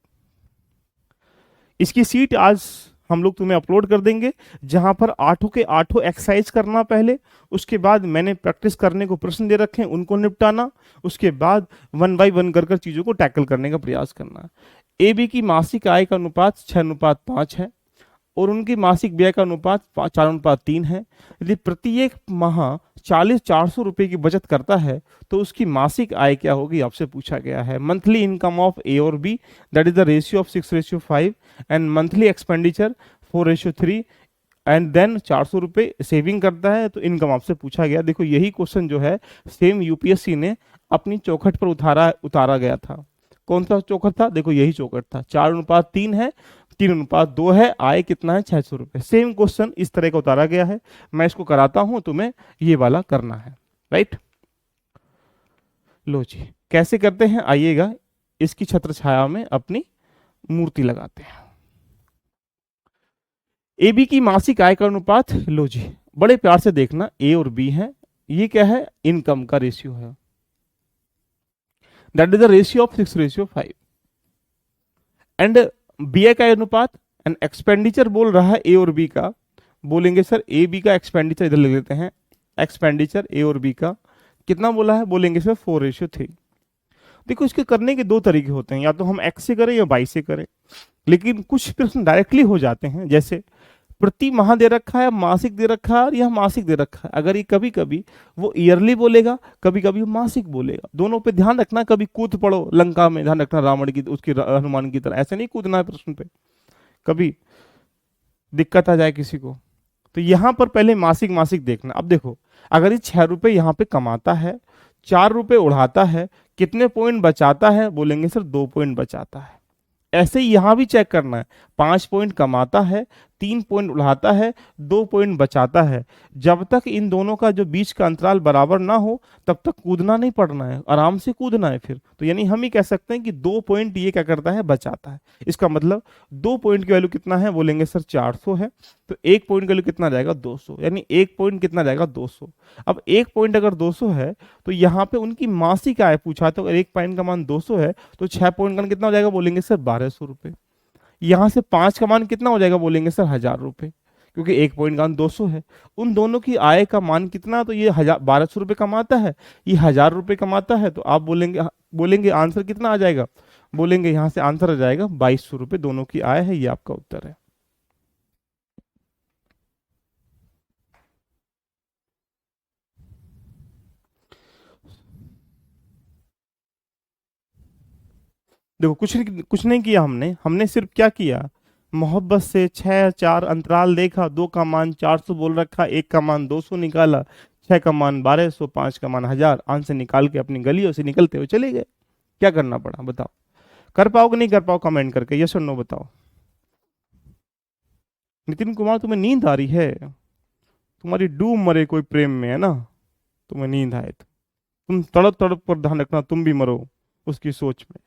S1: इसकी सीट आज हम लोग तुम्हें अपलोड कर देंगे, जहां पर 8 के 8 एक्सरसाइज करना पहले, उसके बाद मैंने प्रैक्टिस करने को प्रश्न दे रखे हैं उनको निपटाना, उसके बाद 1 बाय 1 कर चीजों को टैकल करने का प्रयास करना। ए बी की मासिक आय का अनुपात 6:5 है और उनकी मासिक व्यय का अनुपात 4:3 है। यदि प्रत्येक माह 400 रुपए की बचत करता है तो उसकी मासिक आय क्या होगी, आपसे पूछा गया है। मंथली इनकम ऑफ ए और B, that is the ratio of 6:5, and monthly expenditure 4:3, and then 400 रुपए सेविंग करता है तो इनकम आपसे पूछा गया। देखो यही क्वेश्चन जो है सेम यूपीएससी ने अपनी चौखट पर उतारा गया था। कौन सा चौखट था? देखो यही चौखट था। 4:3 है, 3:2 है, आय कितना है 600 रुपए। सेम क्वेश्चन इस तरह का उतारा गया है। मैं इसको कराता हूं, तुम्हें ये वाला करना है, राइट। लो जी, कैसे करते हैं आइएगा, इसकी छत्र छाया में अपनी मूर्ति लगाते हैं। ए बी की मासिक आय का अनुपात, लो जी बड़े प्यार से देखना, ए और बी है, ये क्या है, इनकम का रेशियो है, that is the ratio of 6:5। And B का अनुपात, एंड एक्सपेंडिचर बोल रहा है ए और बी का, बोलेंगे सर ए बी का एक्सपेंडिचर इधर लिख लेते हैं। एक्सपेंडिचर ए और बी का कितना बोला है, बोलेंगे सर 4:3। देखो इसके करने के दो तरीके होते हैं, या तो हम एक्स से करें या वाई से करें, लेकिन कुछ प्रश्न डायरेक्टली हो जाते हैं, जैसे प्रति माह दे रखा है, मासिक दे रखा है और यह मासिक दे रखा है। अगर ये कभी कभी वो ईयरली बोलेगा, कभी कभी वो मासिक बोलेगा, दोनों पे ध्यान रखना। कभी कूद पड़ो लंका में, ध्यान रखना रावण की उसकी हनुमान की तरह, ऐसे नहीं कूदना है प्रश्न पे, कभी दिक्कत आ जाए किसी को। तो यहां पर पहले मासिक मासिक देखना। अब देखो अगर ये 6 रुपए यहाँ पे कमाता है, 4 रुपए उड़ाता है, कितने पॉइंट बचाता है, बोलेंगे सर 2 पॉइंट बचाता है। ऐसे ही यहां भी चेक करना है, 5 पॉइंट कमाता है, 3 पॉइंट उड़ाता है, 2 पॉइंट बचाता है। जब तक इन दोनों का जो बीच का अंतराल बराबर ना हो तब तक कूदना नहीं पड़ना है, आराम से कूदना है फिर। तो यानी हम ही कह सकते हैं कि 2 पॉइंट ये क्या करता है, बचाता है। इसका मतलब 2 पॉइंट की वैल्यू कितना है, बोलेंगे सर 400 है, तो 1 पॉइंट की वैल्यू कितना जाएगा, 200, यानी 1 पॉइंट कितना जाएगा, 200। अब 1 पॉइंट अगर 200 है तो यहाँ पे उनकी मासिक आय पूछा, तो अगर 1 पॉइंट का मान 200 है तो 6 पॉइंट का कितना हो जाएगा, बोलेंगे सर 1200 रुपए। यहां से 5 का मान कितना हो जाएगा, बोलेंगे सर 1000 रुपए, क्योंकि 1 पॉइंट का मान 200 है। उन दोनों की आय का मान कितना, तो ये 1200 रुपए कमाता है, ये 1000 रुपए कमाता है, तो आप बोलेंगे बोलेंगे आंसर कितना आ जाएगा, बोलेंगे यहां से आंसर आ जाएगा 2200 रुपए, दोनों की आय है, ये आपका उत्तर है। देखो कुछ नहीं किया हमने, हमने सिर्फ क्या किया, मोहब्बत से 6 4 अंतराल देखा, 2 का मान 400 बोल रखा, 1 का मान 200 निकाला, 6 का मान 1200, 5 का मान 1000, आंसर निकाल के अपनी गलियों से निकलते हुए चले गए। क्या करना पड़ा बताओ? कर पाओ कि नहीं कर पाओ, कमेंट करके यस और नो बताओ। नितिन कुमार तुम्हें नींद आ रही है? तुम्हारी डूब मरे कोई प्रेम में, है ना, तुम्हें नींद आए तो तुम तड़प तड़प पर ध्यान रखना, तुम भी मरो उसकी सोच में।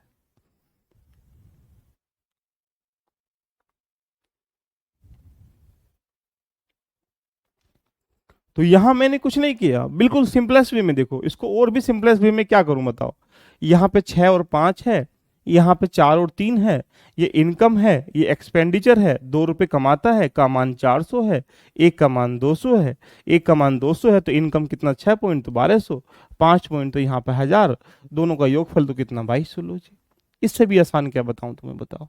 S1: तो यहां मैंने कुछ नहीं किया, बिल्कुल सिंपलेस्ट वे में देखो इसको, और भी सिंपलेस्ट वे में क्या करूं बताओ। यहाँ पे 6 और 5 है, यहाँ पे 4 और 3 है, ये इनकम है, ये एक्सपेंडिचर है, 2 रुपए कमाता है, का मान 400 है, एक का मान 200 है, एक का मान 200 है, तो इनकम कितना, 6 पॉइंट तो 1200, 5 पॉइंट तो यहाँ पे 1000, दोनों का योगफल तो कितना, 2200। लो जी, इससे भी आसान क्या बताऊं तुम्हें, बताओ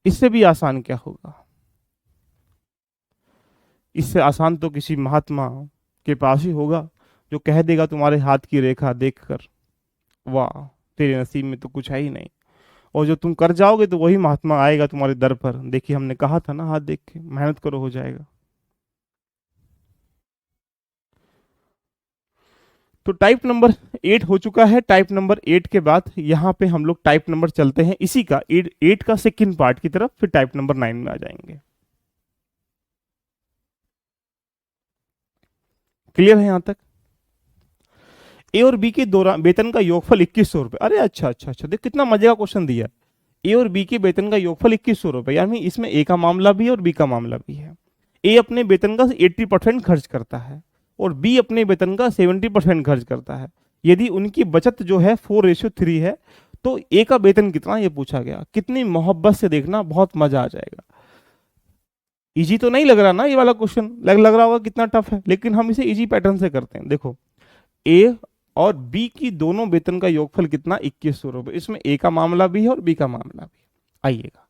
S1: इससे भी आसान क्या होगा? इससे आसान तो किसी महात्मा के पास ही होगा, जो कह देगा तुम्हारे हाथ की रेखा देखकर, वाह तेरे नसीब में तो कुछ है ही नहीं। और जो तुम कर जाओगे तो वही महात्मा आएगा तुम्हारे दर पर, देखिए हमने कहा था ना, हाथ देख के मेहनत करो हो जाएगा। तो टाइप नंबर 8 हो चुका है। टाइप नंबर 8 के बाद यहाँ पे हम लोग टाइप नंबर चलते हैं इसी का 8 का सेकंड पार्ट की तरफ, फिर टाइप नंबर 9 में आ जाएंगे। क्लियर है यहाँ तक? ए और बी के दौरान वेतन का योगफल 2100 रुपए। अरे अच्छा अच्छा अच्छा, देख कितना मजे का क्वेश्चन दिया। ए और बी के वेतन का योगफल 2100 रुपए, यानी इसमें ए का मामला भी है और बी का मामला भी है। ए अपने वेतन का 80% खर्च करता है और बी अपने वेतन का 70% खर्च करता है। यदि उनकी बचत जो है 4:3 है, तो ए का वेतन कितना, ये पूछा गया। कितनी मोहब्बत से देखना, बहुत मजा आ जाएगा। इजी तो नहीं लग रहा ना ये वाला क्वेश्चन, लग रहा होगा कितना टफ है, लेकिन हम इसे इजी पैटर्न से करते हैं। देखो, ए और बी की दोनों वेतन का योगफल कितना, 2100 रुपए। इसमें ए का मामला भी है और बी का मामला भी। आइएगा,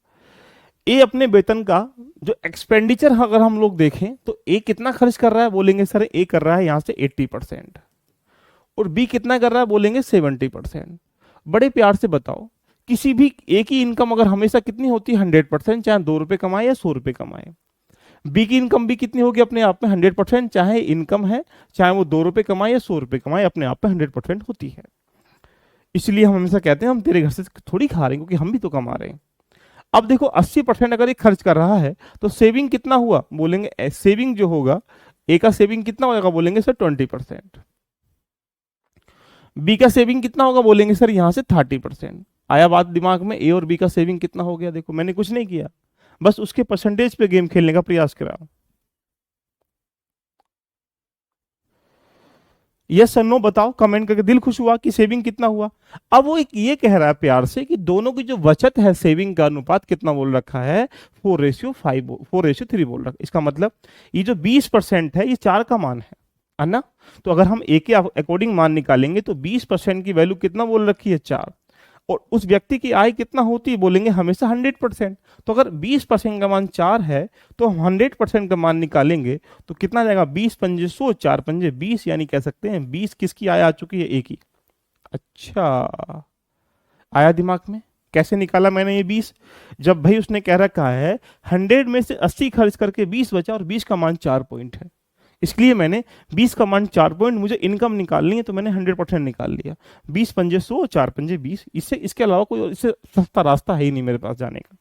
S1: ए अपने वेतन का जो एक्सपेंडिचर अगर हम लोग देखें तो ए कितना खर्च कर रहा है, बोलेंगे सर ए कर रहा है यहां से 80%, और बी कितना कर रहा है, बोलेंगे 70%। बड़े प्यार से बताओ, किसी भी ए की इनकम अगर हमेशा कितनी होती है, 100%, चाहे 2 रुपए कमाए या 100 रुपए कमाए। बी की इनकम भी कितनी होगी अपने आप में, 100%, चाहे इनकम है, चाहे वो 2 रुपए कमाए या 100 रुपए कमाए, अपने आप में 100% होती है। इसलिए हम हमेशा कहते हैं हम तेरे घर से थोड़ी खा रहे हैं, क्योंकि हम भी तो कमा रहे हैं। अब देखो 80% अगर ये खर्च कर रहा है तो सेविंग कितना हुआ, बोलेंगे सेविंग जो होगा, ए का सेविंग कितना होगा, बोलेंगे सर 20%। बी का सेविंग कितना होगा, बोलेंगे सर यहां से 30%। आया बात दिमाग में, ए और बी का सेविंग कितना हो गया। देखो मैंने कुछ नहीं किया, बस उसके परसेंटेज पे गेम खेलने का प्रयास करा। यस और नो बताओ, कमेंट करके। दिल खुश हुआ कि सेविंग कितना हुआ। अब वो एक ये कह रहा है प्यार से कि दोनों की जो बचत है, सेविंग का अनुपात कितना बोल रखा है, 4:5, 4:3 बोल रखा है। इसका मतलब ये जो 20% है, ये 4 का मान है ना। तो अगर हम ए के अकॉर्डिंग मान निकालेंगे तो 20% की वैल्यू कितना बोल रखी है, 4। और उस व्यक्ति की आय कितना होती है, बोलेंगे हमेशा 100%। तो अगर 20% का मान 4 है, तो हम 100% का मान निकालेंगे तो कितना जाएगा, 20×5 100, 4×5 20, यानी कह सकते हैं 20 किसकी आय आ चुकी है, ए की। अच्छा, आया दिमाग में? कैसे निकाला मैंने ये 20? जब भाई उसने कह रखा है 100 में से 80 खर्च करके 20 बचा, और 20 का मान 4 पॉइंट है, इसलिए मैंने 20 का मान 4 पॉइंट, मुझे इनकम निकालनी है तो मैंने 100% निकाल लिया। 20×5 100, 4×5 20, इससे इसके अलावा कोई इससे सस्ता रास्ता है ही नहीं मेरे पास जाने का।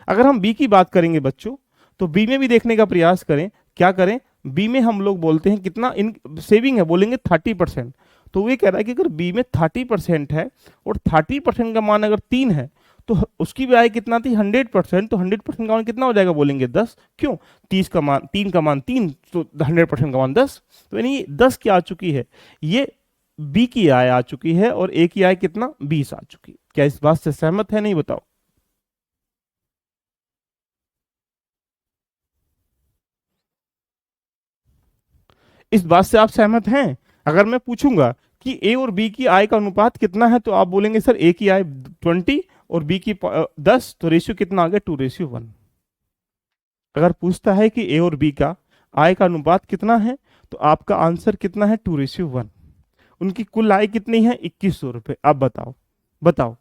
S1: अगर हम बी की बात करेंगे बच्चों, तो बी में भी देखने का प्रयास करें। क्या करें, बी में हम लोग बोलते हैं कितना इन सेविंग है, बोलेंगे 30%। तो वो ये कह रहा है कि अगर बी में 30% है और 30% का मान अगर 3 है, तो उसकी भी आय कितना थी, 100%। तो 100% का मान कितना हो जाएगा, बोलेंगे 10। क्यों, 30 का मान 3 का मान 3, तो 100% का मान 10। तो यानी 10 की आ चुकी है, ये बी की आय आ चुकी है, और ए की आय कितना, 20 आ चुकी है। क्या इस बात से सहमत है, नहीं बताओ? इस बात से आप सहमत हैं? अगर मैं पूछूंगा कि ए और बी की आय का अनुपात कितना है, तो आप बोलेंगे सर ए की आय 20 और बी की 10, तो रेशियो कितना आ गया, 2:1। अगर पूछता है कि ए और बी का आय का अनुपात कितना है, तो आपका आंसर कितना है, 2:1। उनकी कुल आय कितनी है, 2100 रुपए। अब बताओ, बताओ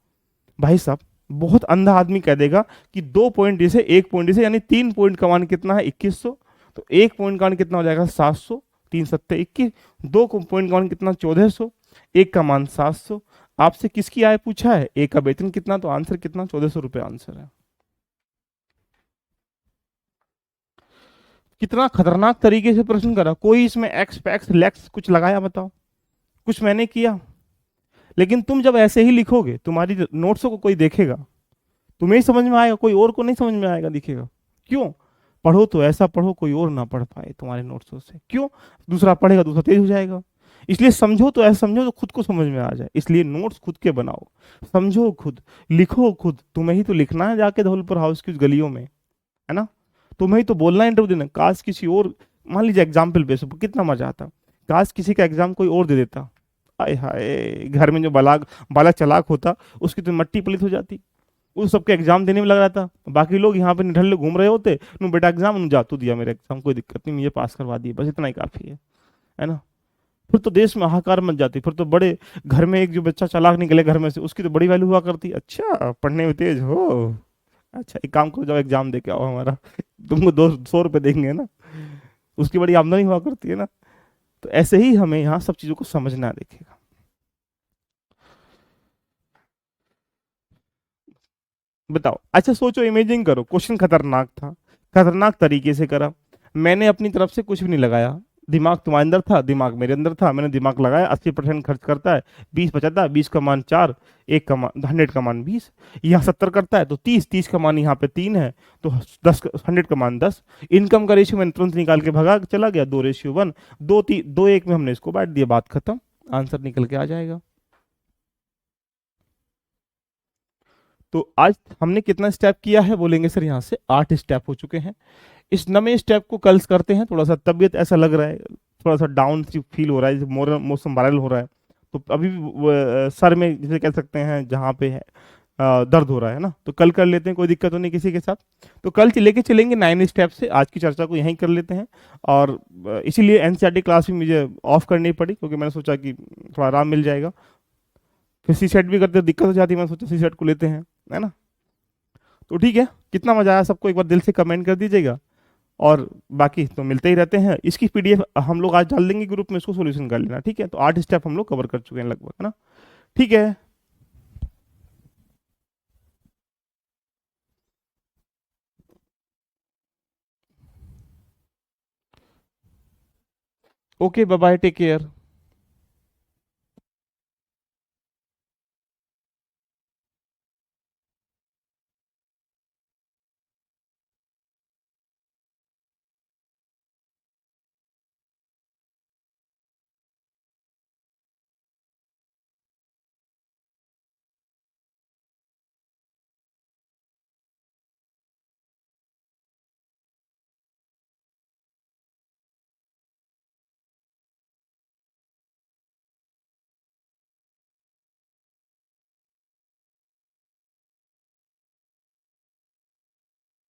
S1: भाई साहब, बहुत अंधा आदमी कह देगा कि 2 पॉइंट जैसे 1 पॉइंट जैसे, यानी 3 पॉइंट का मान कितना है, 2100। तो 1 पॉइंट का मान कितना हो जाएगा, 700, 3×7=21। 2 पॉइंट का मान कितना, 1400। एक का मान 700। आपसे किसकी आय पूछा है, ए का वेतन कितना, तो आंसर कितना, 1400 रुपये आंसर है। कितना खतरनाक तरीके से प्रश्न करा। कोई इसमें एक्स पैक्स लेक्स कुछ लगाया, बताओ? कुछ मैंने किया? लेकिन तुम जब ऐसे ही लिखोगे, तुम्हारी नोट्सों को कोई देखेगा, तुम्हें ही समझ में आएगा, कोई और को नहीं समझ में आएगा, दिखेगा। क्यों? पढ़ो तो ऐसा पढ़ो कोई और ना पढ़ पाए तुम्हारे नोट्सों से। क्यों? दूसरा पढ़ेगा, दूसरा तेज हो जाएगा। इसलिए समझो तो ऐसा समझो तो खुद को समझ में आ जाए। इसलिए नोट्स खुद के बनाओ, समझो खुद, लिखो खुद। तुम्हें ही तो लिखना है जाके धौलपुर हाउस की उस गलियों में, है ना। तुम्हें ही तो बोलना है इंटरव्यू देना। काश किसी और, मान लीजिए एग्जाम्पल बेस पर कितना मजा आता, काश किसी का एग्जाम कोई और दे देता। आय हाय, घर में जो बालक चालाक होता, उसकी तो मट्टी पलित हो जाती। उस सबके एग्जाम देने में लग रहा था, बाकी लोग यहाँ पे निठल्ले घूम रहे होते। नु बेटा एग्जाम, नु जा तू दिया मेरा एग्जाम, कोई दिक्कत नहीं, मुझे पास करवा दिए, बस इतना ही काफी है ना। फिर तो देश में हाहाकार मच जाती। फिर तो बड़े घर में एक जो बच्चा चालाक निकले घर में से, उसकी तो बड़ी वैल्यू हुआ करती। अच्छा पढ़ने में तेज हो, अच्छा एक काम करो, जाओ एग्जाम दे के आओ हमारा तुमको 200 रुपये देंगे ना, उसकी बड़ी आमदनी हुआ करती है ना। तो ऐसे ही हमें यहाँ सब चीजों को समझना देखेगा। बताओ, अच्छा सोचो, इमेजिन करो, क्वेश्चन खतरनाक था, खतरनाक तरीके से करा, मैंने अपनी तरफ से कुछ भी नहीं लगाया, दिमाग तुम्हारे अंदर था, दिमाग मेरे अंदर था, मैंने दिमाग लगाया, 80% खर्च करता है, 20 बचाता है, 20 का मान 4, एक का मान 100 का मान 20, यहाँ 70 करता है तो 30, 30 का मान यहाँ पे 3 है, तो 10 100 का मान 10। इनकम का रेशियो मैंने तुरंत निकाल के भगा चला गया, 2:1, 2:1 में हमने इसको बांट दिया, बात खत्म, आंसर निकल के आ जाएगा। तो आज हमने कितना स्टेप किया है, बोलेंगे सर यहाँ से 8 स्टेप हो चुके हैं। इस नवे स्टेप को कल करते हैं, थोड़ा सा तबीयत ऐसा लग रहा है, थोड़ा सा डाउन सी फील हो रहा है, मौसम वायरल हो रहा है, तो अभी भी सर में जिसे कह सकते हैं जहाँ पे है दर्द हो रहा है ना, तो कल कर लेते हैं, कोई दिक्कत तो नहीं किसी के साथ। तो कल लेके चलेंगे 9 स्टेप से, आज की चर्चा को यहीं कर लेते हैं। और इसीलिए एनसीईआरटी क्लास भी मुझे ऑफ करनी पड़ी, क्योंकि मैंने सोचा कि थोड़ा आराम मिल जाएगा, फिर सी सेट भी करते दिक्कत हो जाती, मैंने सोचा सी सेट को लेते हैं, है ना। तो ठीक है, कितना मजा आया सबको एक बार दिल से कमेंट कर दीजिएगा, और बाकी तो मिलते ही रहते हैं। इसकी पीडीएफ हम लोग आज डाल देंगे ग्रुप में, इसको सॉल्यूशन कर लेना, ठीक है। तो 8 स्टेप हम लोग कवर कर चुके हैं लगभग, है ना। ठीक है, okay, bye bye, take care.